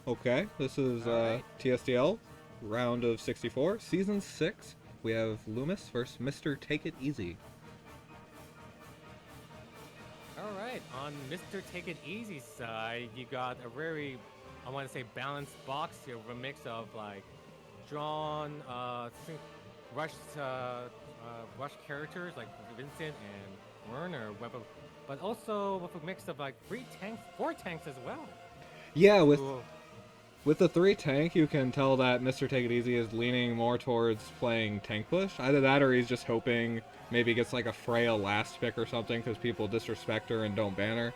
Okay, this is All right. TSdL, round of 64, season 6. We have Leumas versus Mr. Take It Easy. All right. On Mr. Take It Easy side, you got a very, I want to say, balanced box here with a mix of like drawn, rush, rush characters like Vincent and Werner, but also with a mix of like three tanks, four tanks as well. Yeah, Who with the 3 tank, you can tell that Mr. Take It Easy is leaning more towards playing tank push. Either that or he's just hoping maybe gets like a Freya last pick or something because people disrespect her and don't ban her.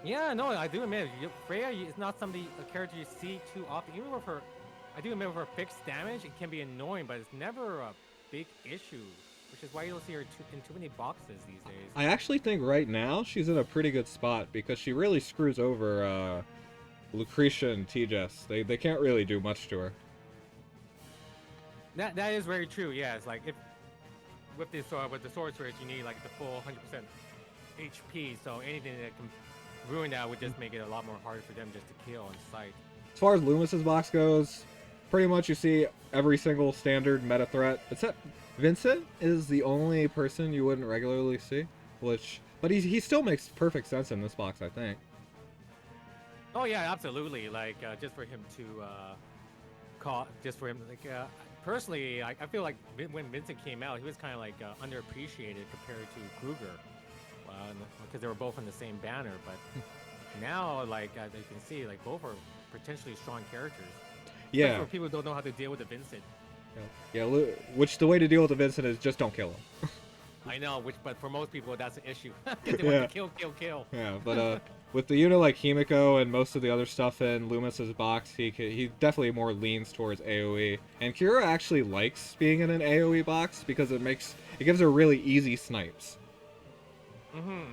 Yeah, no, I do admit Freya is not somebody a character you see too often. Even with her, I do admit with her fixed damage, it can be annoying, but it's never a big issue, which is why you don't see her in too many boxes these days. I actually think right now she's in a pretty good spot because she really screws over Lucretia and TJS. They can't really do much to her. That is very true. Yeah, it's like if with the sword switch, you need like the full 100% HP. So anything that can ruin that would just make it a lot more harder for them just to kill on sight. As far as Loomis's box goes, pretty much you see every single standard meta threat, except Vincent is the only person you wouldn't regularly see, but he still makes perfect sense in this box, I think. Oh yeah, absolutely. Like just for him to call, just for him like personally, I feel like when Vincent came out, he was kind of like underappreciated compared to Kruger, because they were both on the same banner. But now, like as you can see, like both are potentially strong characters. Especially Yeah, for people who don't know how to deal with the Vincent. which the way to deal with the Vincent is just don't kill him. I know, but for most people that's an issue because they want to Yeah, kill, kill, kill. yeah, but with the unit like Himiko and most of the other stuff in Loomis's box, he definitely more leans towards AOE. And Kira actually likes being in an AOE box because it gives her really easy snipes.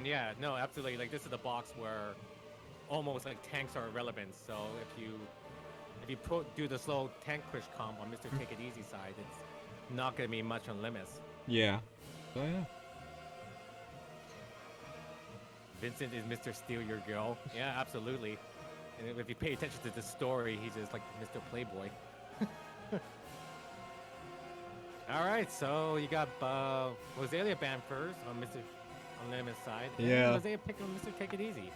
Yeah, no, absolutely. Like this is the box where almost like tanks are irrelevant. So if you do the slow tank push comp on Mr. Take It Easy side, it's not gonna be much on Leumas. Yeah. So yeah. Vincent is Mr. Steal Your Girl. Yeah, absolutely. And if you pay attention to the story, he's just like Mr. Playboy. All right, so you got Rosalia banned first on Leumas side, and Yeah. Rosalia picked on Mr. Take It Easy.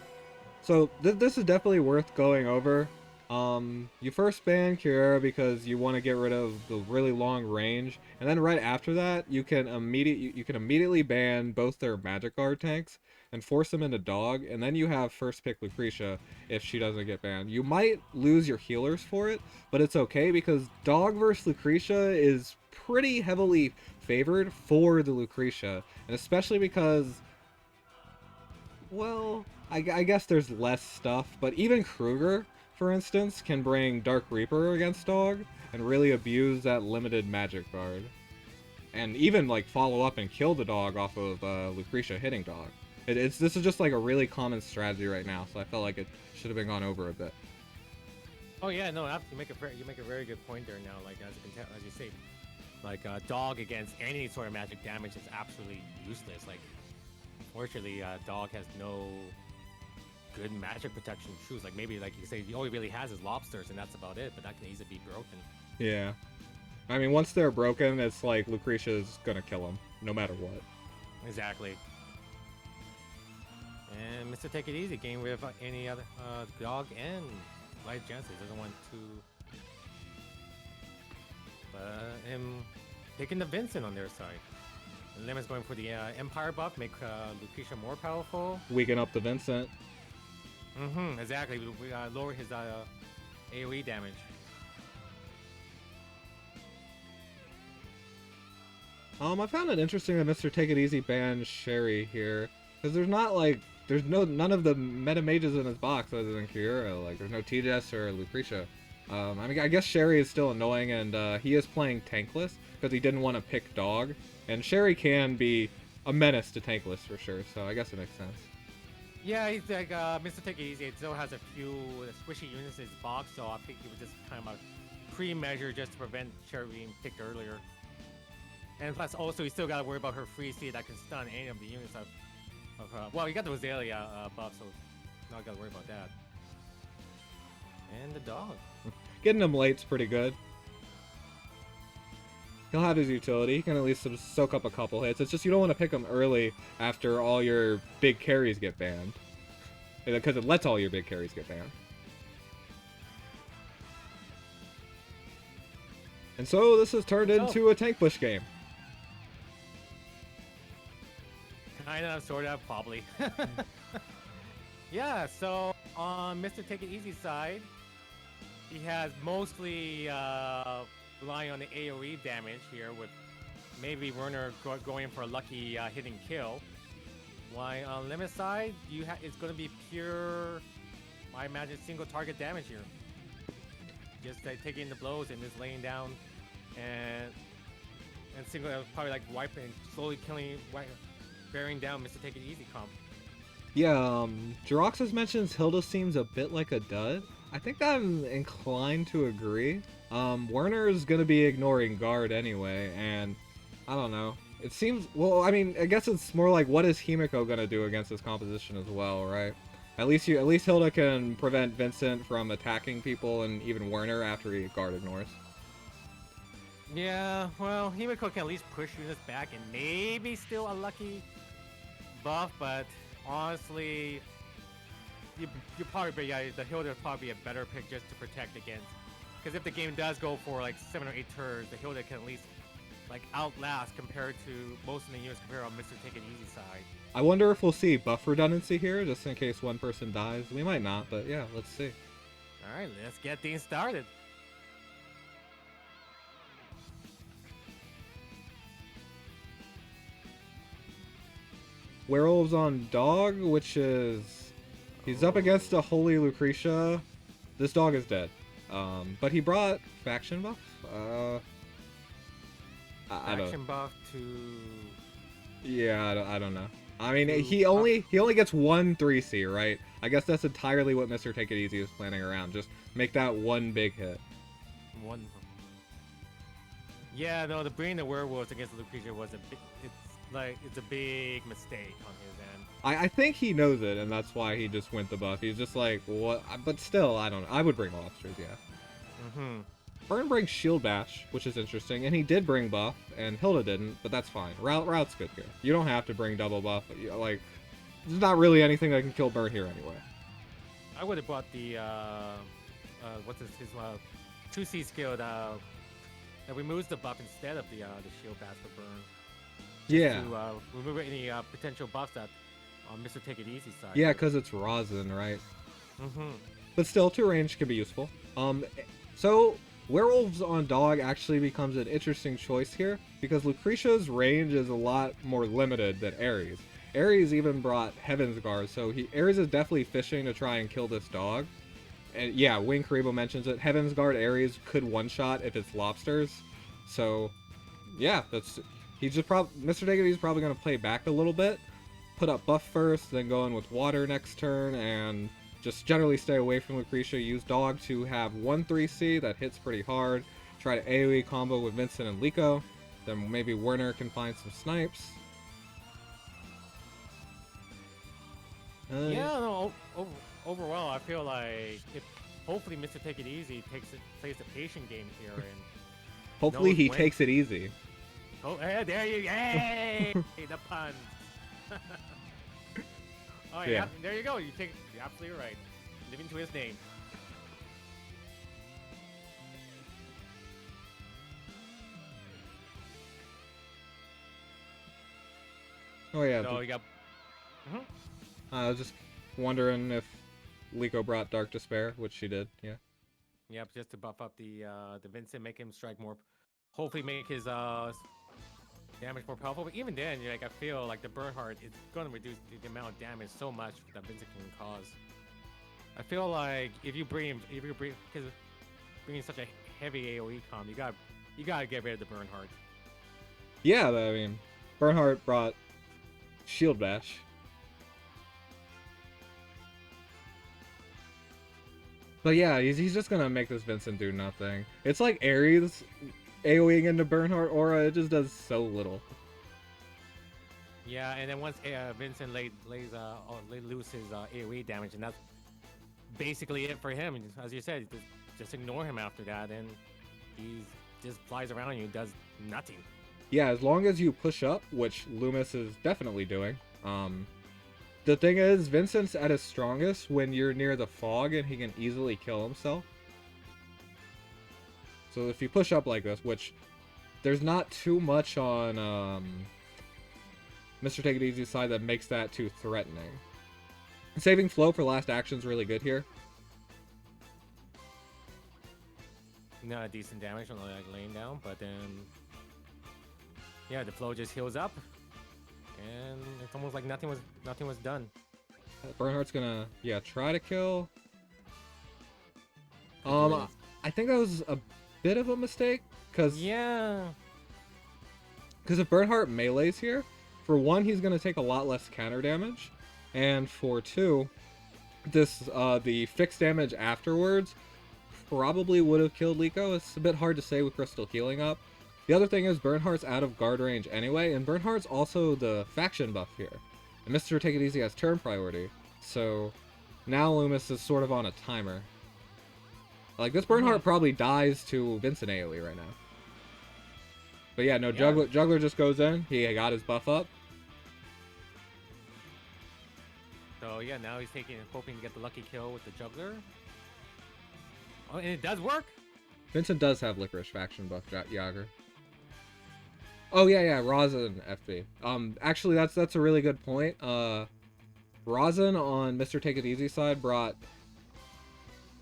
So this is definitely worth going over. You first ban Kira because you want to get rid of the really long range, and then right after that, you can immediately ban both their magic guard tanks and force them into dog, and then you have first pick Lucretia if she doesn't get banned. You might lose your healers for it, but it's okay because dog versus Lucretia is pretty heavily favored for the Lucretia, and especially because, well, I guess there's less stuff, but even Kruger, for instance, can bring Dark Reaper against Dog and really abuse that limited magic guard. And even, like, follow up and kill the dog off of Lucretia hitting Dog. This is just, like, a really common strategy right now, so I felt like it should have been gone over a bit. Oh yeah, no, you make a very good point there. Now, like as you say, like dog against any sort of magic damage is absolutely useless. Like, unfortunately, dog has no good magic protection shoes. Like maybe like you say, all he really has is lobsters, and that's about it. But that can easily be broken. Yeah. I mean, once they're broken, it's like Lucretia's gonna kill them, no matter what. Exactly. And Mr. Take It Easy game with any other dog and light chances doesn't want to. Him taking the Vincent on their side. And Lemmon's going for the Empire buff, make Lucretia more powerful. Weaken up the Vincent. Exactly. We lower his AoE damage. I found it interesting that Mr. Take It Easy banned Sherry here, because there's none of the meta mages in his box other than Kyura. Like, there's no TJS or Lucretia. I mean, I guess Sherry is still annoying, and he is playing tankless because he didn't want to pick dog, and Sherry can be a menace to tankless for sure. So I guess it makes sense. Yeah, he's like Mr. Take It Easy. It still has a few squishy units in his box, so I think he was just kind of a pre-measure just to prevent Sherry being picked earlier. And plus, also, you still got to worry about her free seed that can stun any of the units of her. Well, you got the Rosalia buff, so not got to worry about that. And the dog. Getting him late's pretty good. He'll have his utility. He can at least soak up a couple hits. It's just you don't want to pick him early after all your big carries get banned. Because it lets all your big carries get banned. And so this has turned into a tank push game. Kind of, sort of, probably. Yeah, so on Mr. Take It Easy side, he has mostly relying on the AoE damage here, with maybe Werner going for a lucky hitting kill. While on Leumas side, it's going to be pure, I imagine, single target damage here. Just taking the blows and just laying down and single, probably like wiping, slowly killing, bearing down Mr. Take It Easy comp. Yeah, Jiroxis mentions Hilda seems a bit like a dud. I think I'm inclined to agree. Werner is going to be ignoring guard anyway, and I don't know. It seems, well, I mean, I guess it's more like, what is Himiko going to do against this composition as well, right? At least Hilda can prevent Vincent from attacking people, and even Werner after he guard ignores. Yeah, well, Himiko can at least push units back and maybe still a lucky buff, but honestly, you probably be, the Hilda would probably be a better pick just to protect against. Because if the game does go for like 7 or 8 turns, the Hilda can at least like outlast compared to most of the units compared on Mr. Take It Easy side. I wonder if we'll see buff redundancy here, just in case one person dies. We might not, but yeah, let's see. Alright, let's get things started. Werewolves on dog, which is... He's up against a Holy Lucretia. This dog is dead. But he brought faction buff? I don't... Faction buff to... Yeah, I don't know. I mean, he only gets one 3C, right? I guess that's entirely what Mr. Take It Easy is planning around. Just make that one big hit. One. Yeah, no, the bringing the werewolves against the Lucretia was it's a big mistake on his end. I think he knows it, and that's why he just went the buff. He's just like, what? But still, I don't know. I would bring lobsters, yeah. Mm-hmm. Burn brings Shield Bash, which is interesting, and he did bring buff, and Hilda didn't, but that's fine. Route's good here. You don't have to bring double buff. Like, there's not really anything that can kill Burn here anyway. I would have brought the, what's his 2C skill that removes the buff instead of the Shield Bash for Burn. Yeah. To remove any potential buffs that on Mr. Take It Easy side. Yeah, because it's Rosin, right? Mm-hmm. But still, 2 range can be useful. So... Werewolves on dog actually becomes an interesting choice here, because Lucretia's range is a lot more limited than Ares. Ares even brought Heaven's Guard, so Ares is definitely fishing to try and kill this dog. And yeah, Wing Karibo mentions it. Heaven's Guard Ares could one-shot if it's lobsters. So yeah, Mr. Take It Easy is probably going to play back a little bit, put up buff first, then go in with water next turn, and just generally stay away from Lucretia. Use dog to have 1 3C that hits pretty hard. Try to AoE combo with Vincent and Liko. Then maybe Werner can find some snipes. Yeah, no, overall, I feel like if hopefully Mr. Take It Easy plays the patient game here, and hopefully he takes it easy. Oh, hey, there you hey, the puns. Oh yeah, there you go. You're absolutely right. Living to his name. Oh yeah. So you got. I was just wondering if Liko brought Dark Despair, which she did. Yeah. Yep, just to buff up the Vincent, make him strike more. Hopefully, make his damage more powerful. But even then, I feel like the Bernhardt is going to reduce the amount of damage so much that Vincent can cause. I feel like if you bring because bringing such a heavy AoE comp, you gotta get rid of the Bernhardt. Yeah, I mean, Bernhardt brought Shield Bash. But yeah, he's just gonna make this Vincent do nothing. It's like Ares AoEing into Bernhardt aura, it just does so little. Yeah, and then once Vincent lays loose his AoE damage, and basically it for him. As you said, just ignore him after that, and he just flies around you, does nothing. Yeah, as long as you push up, which Leumas is definitely doing. The thing is, Vincent's at his strongest when you're near the fog and he can easily kill himself. So if you push up like this, which there's not too much on Mr. Take It Easy's side that makes that too threatening. Saving flow for last action is really good here. Not decent damage on like laying down, but then yeah, the flow just heals up, and it's almost like nothing was done. Bernhardt's gonna try to kill. I think that was a bit of a mistake because if Bernhardt melees here, for one he's gonna take a lot less counter damage, and for two, the fixed damage afterwards probably would have killed Liko. It's a bit hard to say with Crystal healing up. The other thing is Bernhardt's out of guard range anyway, and Bernhardt's also the faction buff here. And Mr. Take It Easy has turn priority, so now Leumas is sort of on a timer. Like, this Bernhardt probably dies to Vincent AoE right now. But yeah, no, Juggler just goes in. He got his buff up. So yeah, now he's hoping to get the lucky kill with the Juggler. Oh, and it does work. Vincent does have Licorice faction buff, Yager. Oh yeah, Rosin FB. Actually, that's a really good point. Rosin on Mr. Take It Easy side brought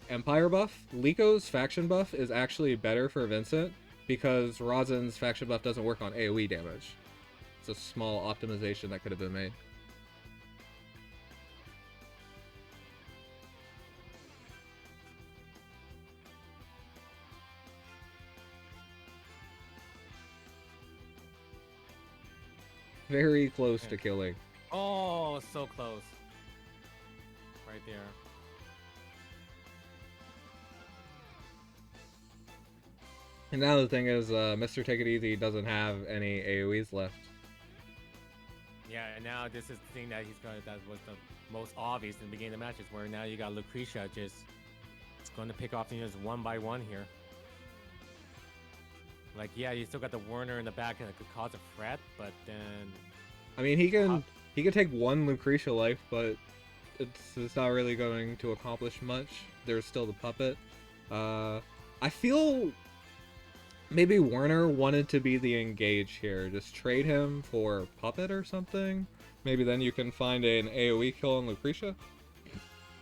Empire buff. Liko's faction buff is actually better for Vincent because Rosin's faction buff doesn't work on AoE damage. It's a small optimization that could have been made. Very close to killing. Oh, so close. Right there. And now the thing is, Mr. Take It Easy doesn't have any AoEs left. Yeah, and now this is the thing that that was the most obvious in the beginning of the matches, where now you got Lucretia it's going to pick off the units one by one here. Like, yeah, you still got the Werner in the back and it could cause a threat, but then... I mean, he can take one Lucretia life, but it's not really going to accomplish much. There's still the puppet. I feel maybe Werner wanted to be the engage here. Just trade him for puppet or something. Maybe then you can find an AoE kill on Lucretia.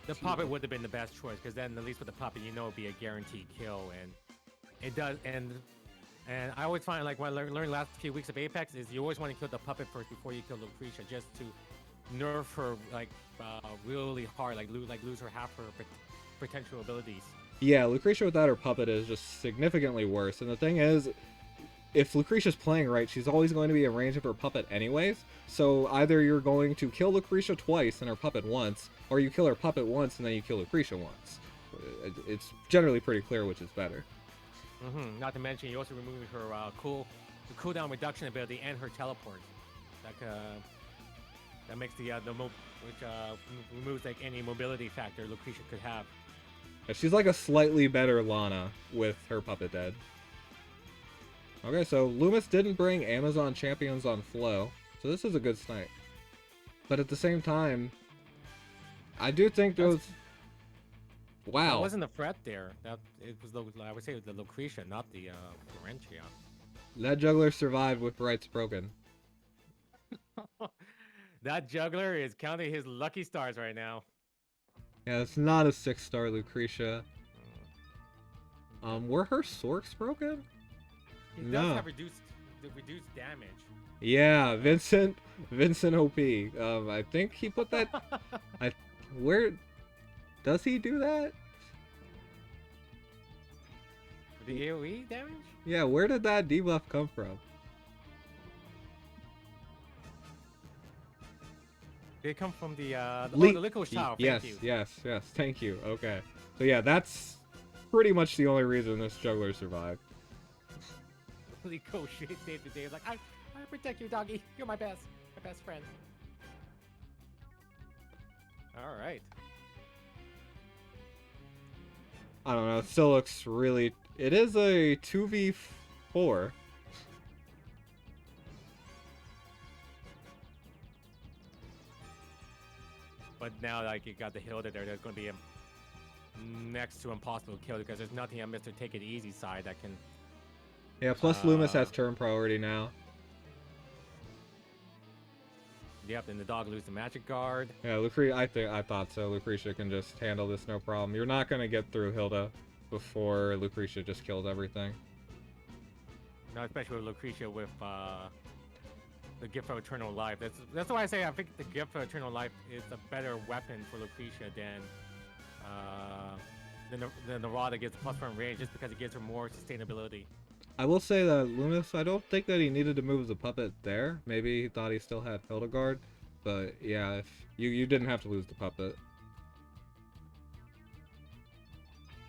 The puppet would have been the best choice, because then at least with the puppet, you know it'd be a guaranteed kill, and it does. And I always find, like, what I learned last few weeks of Apex is you always want to kill the puppet first before you kill Lucretia, just to nerf her like really hard, like lose her half her potential abilities. Yeah, Lucretia without her puppet is just significantly worse. And the thing is, if Lucretia's playing right, she's always going to be in range of her puppet anyways. So either you're going to kill Lucretia twice and her puppet once, or you kill her puppet once and then you kill Lucretia once. It's generally pretty clear which is better. Not to mention, you also remove her cooldown reduction ability and her teleport. That makes which removes like any mobility factor Lucretia could have. Yeah, she's like a slightly better Lana with her puppet dead. Okay, so Leumas didn't bring Amazon champions on flow, so this is a good snipe. But at the same time, I do think those... Wow. That wasn't a threat there. It was I would say it was the Lucretia, not the Florentia. That juggler survived with rights broken. That juggler is counting his lucky stars right now. Yeah, it's not a 6-star Lucretia. Were her Sorks broken? He does have reduced damage. Yeah, Vincent OP. I think he put that. Where does he do that? The AoE damage? Yeah, where did that debuff come from? They come from the Licorice Tower. Yes, thank you. Okay. So yeah, that's pretty much the only reason this juggler survived. Licorice saved the day. Like, I protect you, doggy. You're my best friend. All right. I don't know. It still looks really. It is a 2v4. But now, like, you got the Hilda there, there's going to be a next to impossible kill because there's nothing on Mr. Take It Easy side that can. Yeah, plus Leumas has turn priority now. Yep, and the dog loses the magic guard. Yeah, I thought so. Lucretia can just handle this no problem. You're not gonna get through Hilda before Lucretia just kills everything. No, especially with Lucretia with the Gift of Eternal Life. That's why I say I think the Gift of Eternal Life is a better weapon for Lucretia than the Rod that gives +1 range, just because it gives her more sustainability. I will say that Leumas, I don't think that he needed to move the puppet there. Maybe he thought he still had Hildegard, but yeah, if you didn't have to lose the puppet.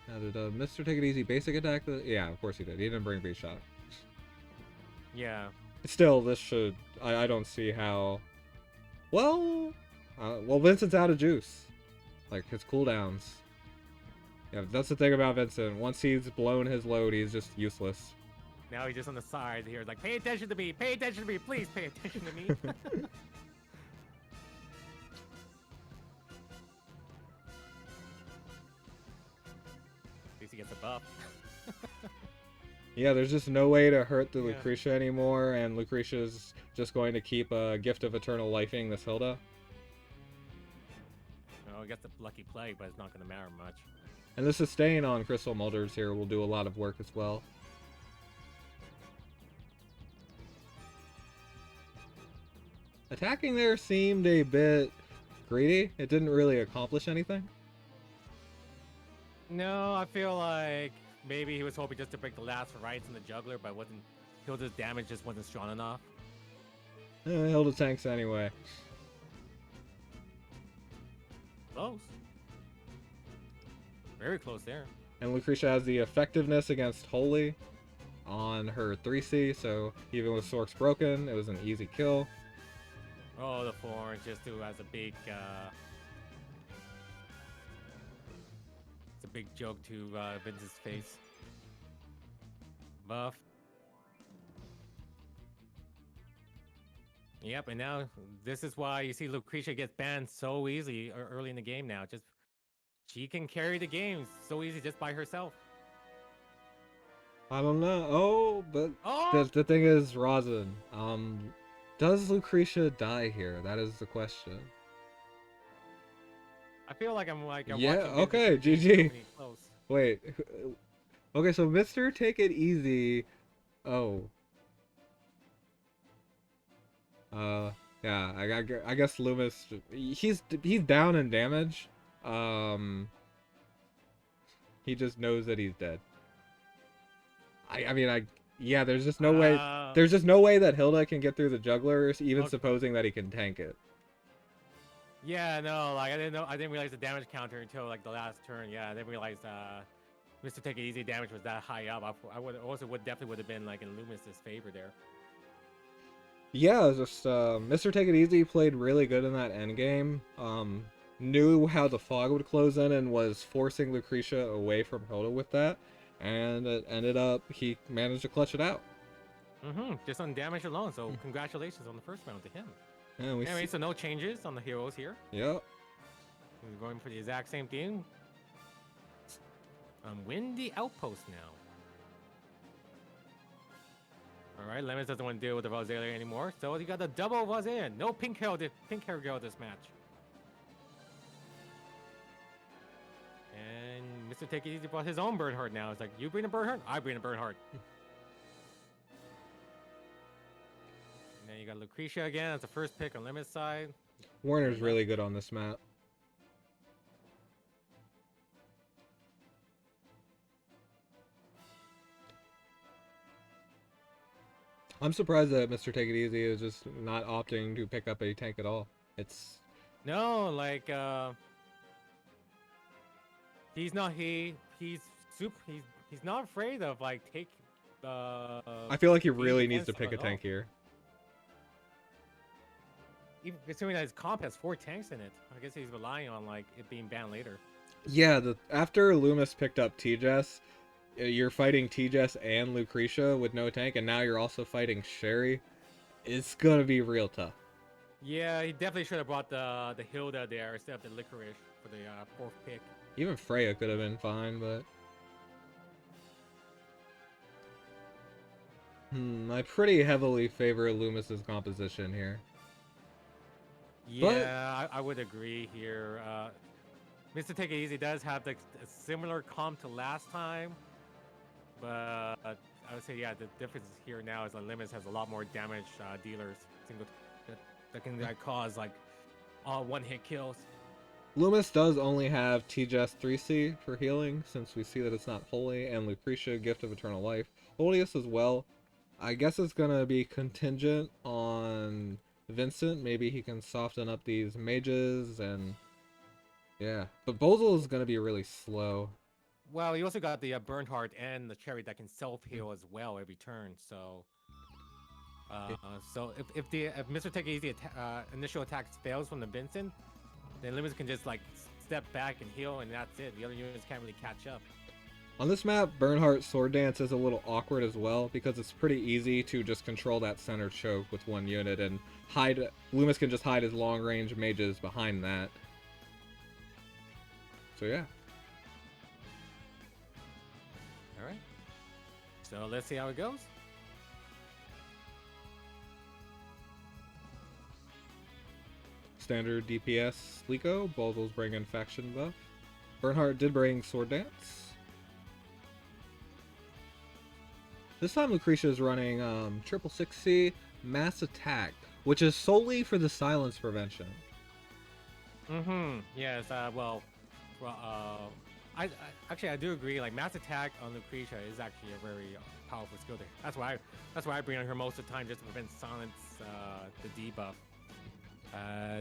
Now did Mr. Take It Easy basic attack? Yeah, of course he did. He didn't bring V-Shot. Yeah. Still, this should. I don't see how. Well, Vincent's out of juice. Like his cooldowns. Yeah, that's the thing about Vincent. Once he's blown his load, he's just useless. Now he's just on the side here, like, pay attention to me, please pay attention to me. At least he gets a buff. Yeah, there's just no way to hurt the Yeah. Lucretia anymore, and Lucretia's just going to keep a Gift of Eternal Lifing this Hilda. Oh, I guess the lucky play, but it's not going to matter much. And the sustain on Crystal Mulders here will do a lot of work as well. Attacking there seemed a bit greedy. It didn't really accomplish anything. No, I feel like maybe he was hoping just to break the last rights in the juggler, but Hilda's damage just wasn't strong enough. Hilda tanks anyway. Close. Very close there. And Lucretia has the effectiveness against Holy on her 3C, so even with Sork's broken, it was an easy kill. Oh, the Thorn just has a big, it's a big joke to Vince's face. Buff. Yep, and now this is why you see Lucretia gets banned so easily early in the game now. Just she can carry the game so easy just by herself. I don't know. Oh, but Oh! the thing is, Rosin, does Lucretia die here? That is the question. I feel like I'm Yeah, watching okay, Vince's GG. company close. Wait. Okay, so Mr. Take It Easy. Oh. Yeah, I guess Leumas, he's down in damage. He just knows that he's dead. Yeah, there's just no way. There's just no way that Hilda can get through the jugglers, even Okay. supposing that he can tank it. Yeah, no, like I didn't realize the damage counter until like the last turn. Yeah, I didn't realize Mr. Take It Easy damage was that high up. I would definitely would have been like in Loomis's favor there. Yeah, just Mr. Take It Easy played really good in that end game. Knew how the fog would close in and was forcing Lucretia away from Hilda with that, and it ended up he managed to clutch it out. Just on damage alone. So congratulations on the first round to him. Yeah, Anyway, so no changes on the heroes here. Yep. We're going for the exact same thing. Win the outpost now. Alright, Lemons doesn't want to deal with the Rosalia anymore, so you got the double Rosalia. No pink hair girl this match. And Mr. Take It Easy brought his own Bernhardt now. It's like, you bring a Bernhardt, I bring a Bernhardt. And then you got Lucretia again. That's the first pick on Lemons' side. Warner's really good on this map. I'm surprised that Mr. Take It Easy is just not opting to pick up a tank at all. It's No, like he's not he's not afraid of like take I feel like he really needs to pick a tank here. Even assuming that his comp has 4 tanks in it. I guess he's relying on like it being banned later. Yeah, after Loomis picked up T-Jess, you're fighting T-Jess and Lucretia with no tank, and now you're also fighting Sherry. It's gonna be real tough. Yeah, he definitely should have brought the Hilda there instead of the Licorice for the fourth pick. Even Freya could have been fine, but I pretty heavily favor Loomis's composition here. But Yeah, I would agree here. Mr. Take It Easy does have a similar comp to last time, but I would say, yeah, the difference here now is that Leumas has a lot more damage dealers that can cause like all one-hit kills. Loomis does only have T-Jess 3C for healing, since we see that it's not holy, and Lucretia, Gift of Eternal Life. Odious as well. I guess it's gonna be contingent on Vincent. Maybe he can soften up these mages, and yeah. But Bozel is gonna be really slow. Well, you also got the Bernhardt and the Cherry that can self-heal as well every turn, so... so if Mr. Take It Easy initial attack fails from the Vincent, then Leumas can just like step back and heal, and that's it. The other units can't really catch up. On this map, Bernhardt Sword Dance is a little awkward as well, because it's pretty easy to just control that center choke with one unit and hide. Leumas can just hide his long range mages behind that. So yeah. Alright. So let's see how it goes. Standard DPS Liko. Bozel's bringing faction buff. Bernhardt did bring Sword Dance. This time Lucretia is running 666C Mass Attack, which is solely for the silence prevention. Yes, I actually I do agree. Like Mass Attack on Lucretia is actually a very powerful skill there. That's why I bring on her most of the time, just to prevent silence, the debuff.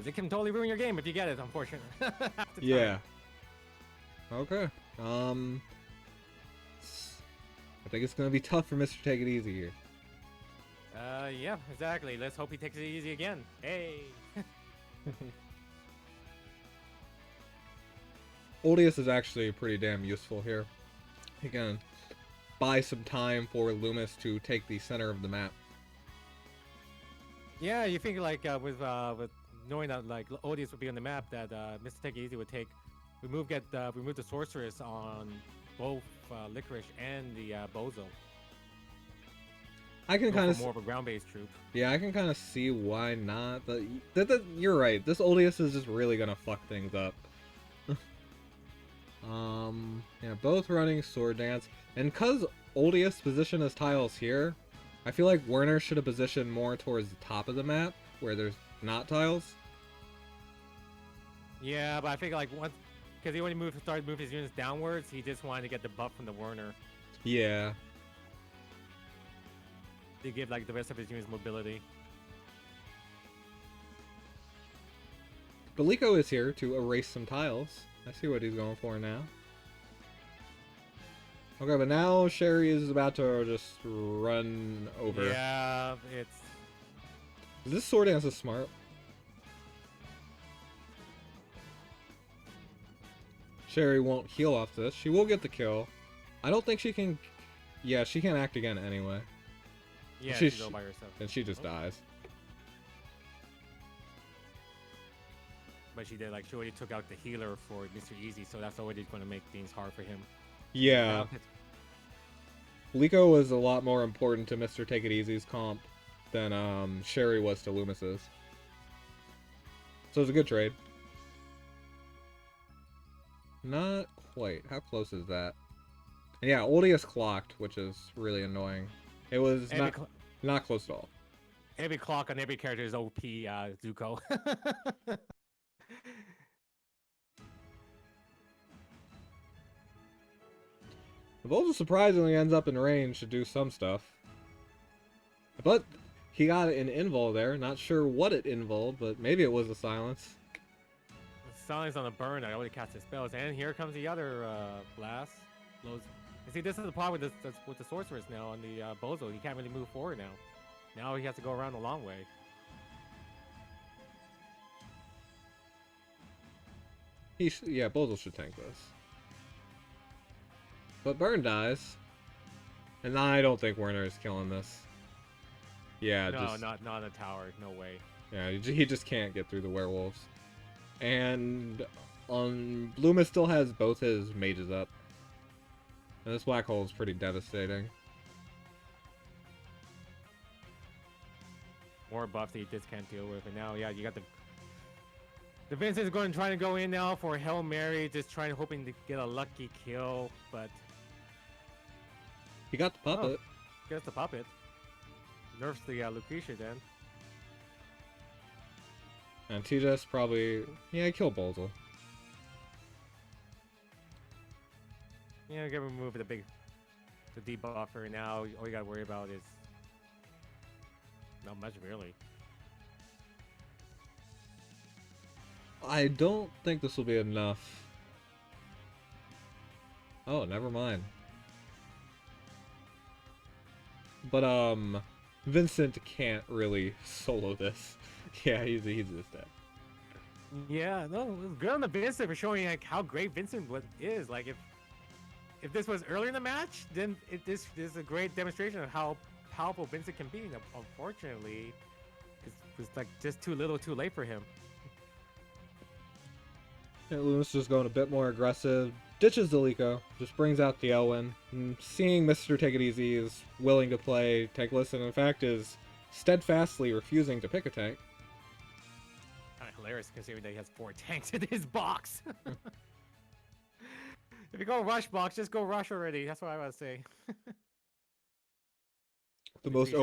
It can totally ruin your game if you get it, unfortunately. Yeah. Okay. I think it's gonna be tough for Mr. Take It Easy here. Yeah, exactly. Let's hope he takes it easy again. Hey. Odious is actually pretty damn useful here. He can buy some time for Loomis to take the center of the map. Yeah, you think like with knowing that like Odious would be on the map, that Mr. Take It Easy would remove the sorceress on both Licorice and the Bozo. I can kind of more of a ground-based troop. Yeah, I can kind of see why not. But you're right. This Odious is just really gonna fuck things up. Yeah, both running Sword Dance, and cause Odious position his tiles here, I feel like Werner should have positioned more towards the top of the map where there's not tiles. Yeah, but I think like once, because he only started moving his units downwards, he just wanted to get the buff from the Werner. Yeah. To give like the rest of his units mobility. Beliko is here to erase some tiles. I see what he's going for now. Okay, but now Sherry is about to just run over. Yeah, it's... This Sword Dance is smart. Sherry won't heal off this. She will get the kill. I don't think she can... Yeah, she can't act again anyway. Yeah, she's all by herself. And she just dies. But she did, like, she already took out the healer for Mr. Easy, so that's already going to make things hard for him. Yeah. Liko was a lot more important to Mr. Take It Easy's comp than Sherry was to Loomis's. So it's a good trade. Not quite. How close is that? And yeah, Odious clocked, which is really annoying. It was not close at all. Every clock on every character is OP, Zuko. The Volta surprisingly ends up in range to do some stuff. But he got an invul there. Not sure what it invuled, but maybe it was a silence. Silence on the burn. I already cast his spells, and here comes the other blast. Blows. And see, this is the problem with the sorceress now on the Bozo. He can't really move forward now. Now he has to go around the long way. Yeah, Bozo should tank this. But Burn dies. And I don't think Werner is killing this. Yeah, No, just... not on the tower. No way. Yeah, he just can't get through the werewolves. And Leumas still has both his mages up. And this black hole is pretty devastating. More buffs that you just can't deal with. And now, yeah, you got the Vincent's going to try to go in now for Hail Mary, just hoping to get a lucky kill, but He got the puppet. gets the puppet. Nerfs the Lucretia then. And TSdL probably... Yeah, kill Bolzel. Yeah, get remove the debuffer. Now all you gotta worry about is not much really. I don't think this will be enough. Oh, never mind. But, Vincent can't really solo this. Yeah, he's just dead. Yeah, no, it was good on the Vincent for showing like how great Vincent is. Like if this was earlier in the match, then this is a great demonstration of how powerful Vincent can be. And unfortunately, it was like just too little, too late for him. Yeah, Leumas just going a bit more aggressive. Ditches the Delico, just brings out the Elwyn. And seeing Mr. Take It Easy is willing to play tankless, and in fact is steadfastly refusing to pick a tank. Hilarious considering that he has 4 tanks in his box. If you go rush box, just go rush already. That's what I would say. The most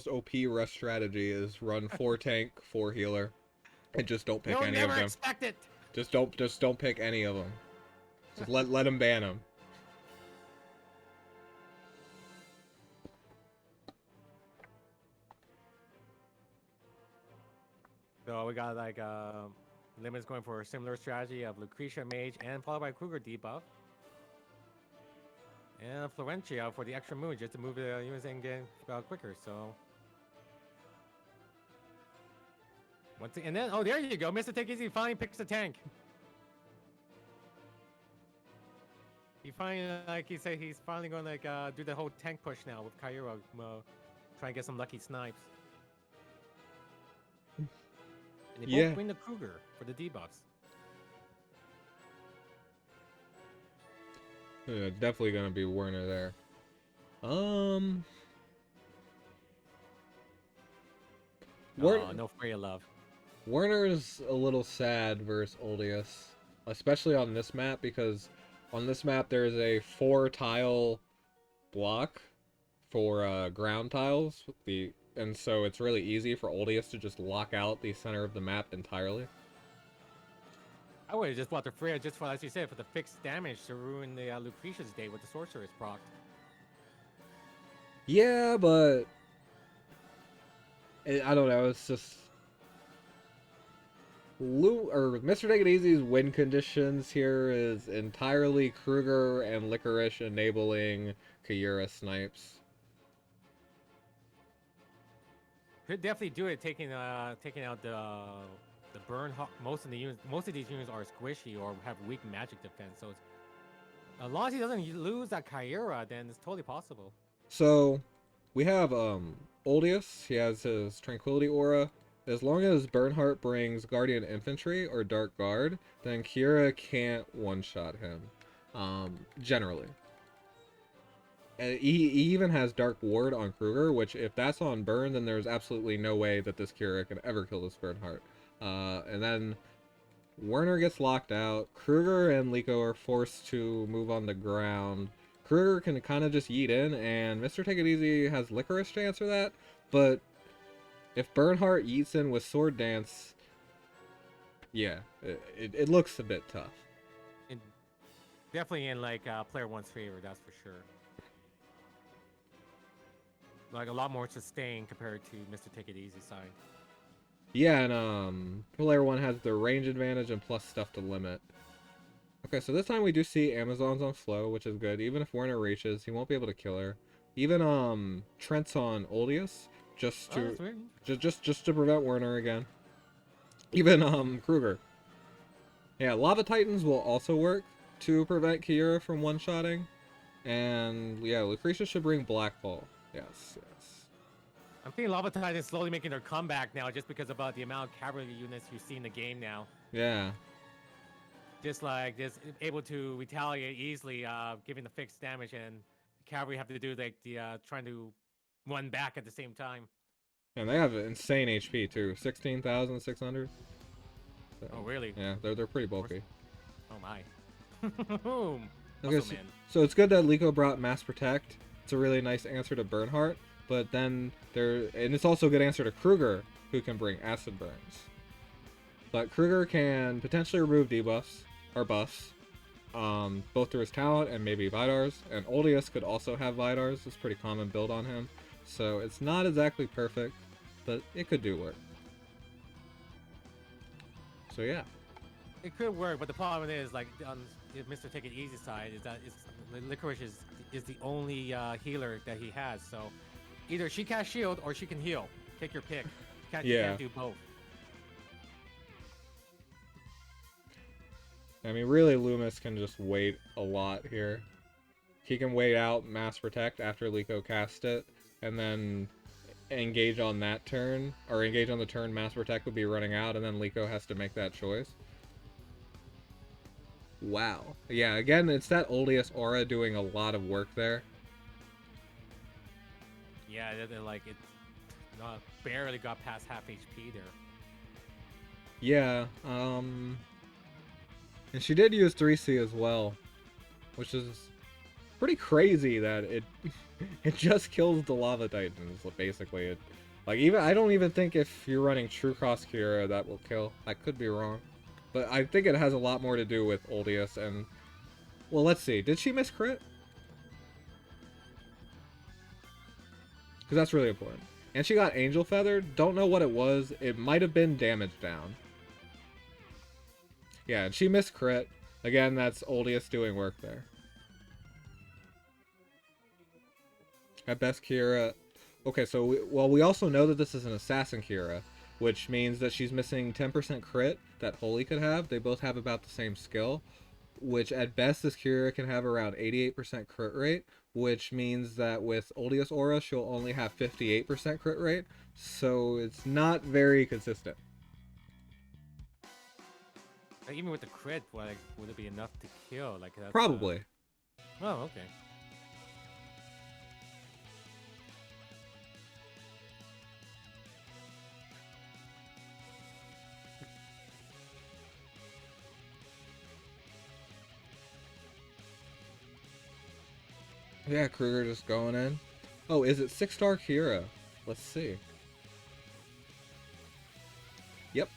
OP rush strategy is run 4 tank, 4 healer, and just don't pick any of them. Expect it. Just don't pick any of them. Just let him ban them. So we got like Limits going for a similar strategy of Lucretia Mage and followed by Kruger debuff. And Florentia for the extra move just to move the units and get quicker. So and then oh, there you go, Mr. Take Easy finally picks the tank. He finally, like he said, he's finally going to do the whole tank push now with Kyura, try and get some lucky snipes. And they both win the Kruger for the debuffs. Yeah, definitely gonna be Werner there. No Freya love. Werner's a little sad versus Oldius, especially on this map, because on this map there's a 4-tile block for ground tiles, and so it's really easy for Oldius to just lock out the center of the map entirely. I would have just bought the Freya just for, as you said, for the fixed damage to ruin the Lucretia's day with the Sorceress proc. Yeah, but I don't know. It's just Mr. Take It Easy's win conditions here is entirely Kruger and Licorice enabling Kyura snipes. Could definitely do it, taking out the burn. Most of these units are squishy or have weak magic defense. So it's, as long as he doesn't lose that Kyura, then it's totally possible. So we have Oldius. He has his Tranquility Aura. As long as Bernhardt brings Guardian Infantry or Dark Guard, then Kyura can't one-shot him. Generally. And he even has Dark Ward on Kruger, which if that's on Burn, then there's absolutely no way that this Kyura can ever kill this Bernhardt. And then Werner gets locked out. Kruger and Liko are forced to move on the ground. Kruger can kind of just yeet in, and Mr. Take It Easy has Licorice to answer that. But if Bernhardt yeets in with Sword Dance, yeah, it looks a bit tough. And definitely in like player one's favor, that's for sure. Like a lot more sustained compared to Mr. Take It Easy side. Yeah, and player one has the range advantage and plus stuff to limit. Okay, so this time we do see Amazons on Flow, which is good. Even if Werner reaches, he won't be able to kill her. Even Trent's on Oldius, just to prevent Werner again. Even Kruger. Yeah, Lava Titans will also work to prevent Kyura from one-shotting. And yeah, Lucretia should bring Black Ball. Yes, yes. I'm thinking Lava Titan is slowly making their comeback now just because about the amount of cavalry units you see in the game now. Yeah. Just able to retaliate easily, giving the fixed damage, and cavalry have to do like the trying to run back at the same time. And they have insane HP too, 16,600. So, oh really? Yeah, they're pretty bulky. Oh my. Okay, Okay, so it's good that Liko brought Mass Protect. It's a really nice answer to Bernhardt, but then and it's also a good answer to Kruger, who can bring Acid Burns. But Kruger can potentially remove debuffs or buffs, both through his talent and maybe Vidars. And Oldius could also have Vidars. It's a pretty common build on him, so it's not exactly perfect, but it could do work. So yeah. It could work, but the problem is, like, on Mr. Take It Easy side, is that Licorice is the only healer that he has. So either she casts shield or she can heal. Take your pick. You can't do both. I mean, really, Leumas can just wait a lot here. He can wait out Mass Protect after Liko cast it, and then engage on that turn, or engage on the turn Mass Protect would be running out, and then Liko has to make that choice. Wow. Yeah, again, it's that Oldius aura doing a lot of work there. Yeah, like, it barely got past half HP there. Yeah, and she did use 3C as well, which is pretty crazy that it it just kills the Lava Titans, basically. I don't even think if you're running True Cross Kira that will kill. I could be wrong. But I think it has a lot more to do with Oldius and... Well, let's see. Did she miss crit? Because that's really important. And she got Angel Feathered. Don't know what it was. It might have been damage down. Yeah, and she missed crit. Again, that's Oldius doing work there. At best, Kira... Okay, so we also know that this is an Assassin Kira, which means that she's missing 10% crit that Holy could have. They both have about the same skill, which at best this Kira can have around 88% crit rate, which means that with Oldius Aura, she'll only have 58% crit rate, so it's not very consistent. Even with the crit, like, would it be enough to kill? Like, that's, Probably. Oh, okay. Yeah, Kruger just going in. Oh, is it 6-star Kira? Let's see. Yep.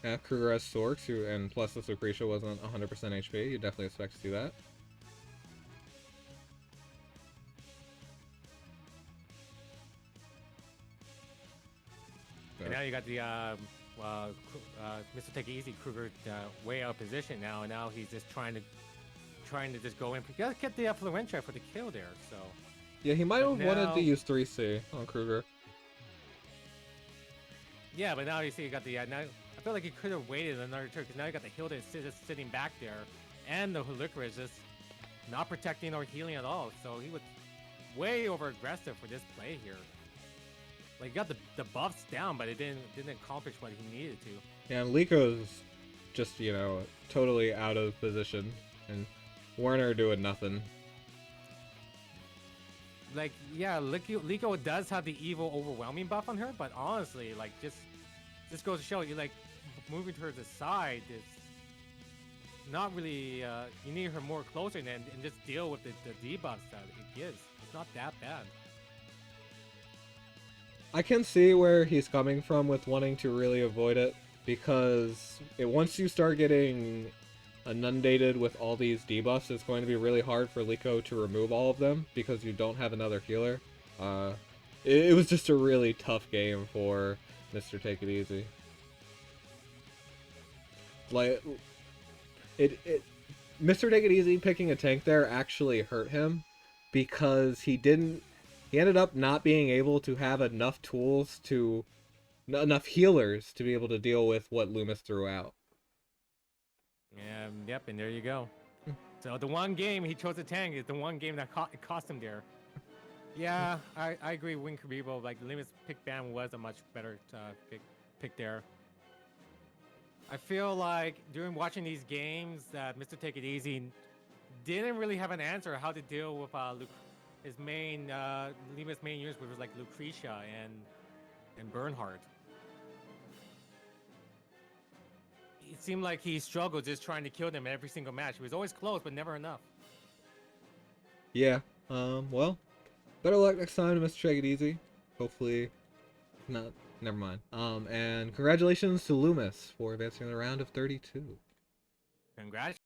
Yeah, Kruger has Sorks, and plus this Lucretia wasn't 100% HP. You definitely expect to see that. And now you got the Mr. Take It Easy Kruger way out of position now, and now he's just trying to just go in. You gotta get the Fluentia for the kill there. So yeah, he might have wanted to use 3C on Kruger. Yeah, but now you see you got the now. I feel like he could have waited another turn because now you got the Hilda just sitting back there, and the Licorice just not protecting or healing at all. So he was way over aggressive for this play here. Like, he got the buffs down, but it didn't accomplish what he needed to. Yeah, and Liko's just, totally out of position, and Werner doing nothing. Like, yeah, Liko does have the evil overwhelming buff on her, but honestly, like, just goes to show you, like, moving to her to the side is not really, you need her more closer and just deal with the debuffs that it gives. It's not that bad. I can see where he's coming from with wanting to really avoid it, because once you start getting inundated with all these debuffs, it's going to be really hard for Liko to remove all of them because you don't have another healer. It was just a really tough game for Mr. Take It Easy. Like, Mr. Take It Easy picking a tank there actually hurt him because he ended up not being able to have enough tools enough healers to be able to deal with what Leumas threw out. Yeah, Yep, and there you go. So the one game he chose a tank is the one game that cost him there. Yeah, I agree. Win Karibo, like Leumas pick ban was a much better pick there. I feel like during watching these games that Mr. Take It Easy didn't really have an answer how to deal with his main Leumas main units, which was like Lucretia and Bernhardt. It seemed like he struggled just trying to kill them every single match. He was always close, but never enough. Yeah. Well, better luck next time to Mr. Take It Easy. Hopefully, not. Never mind. And congratulations to Leumas for advancing to the round of 32. Congratulations.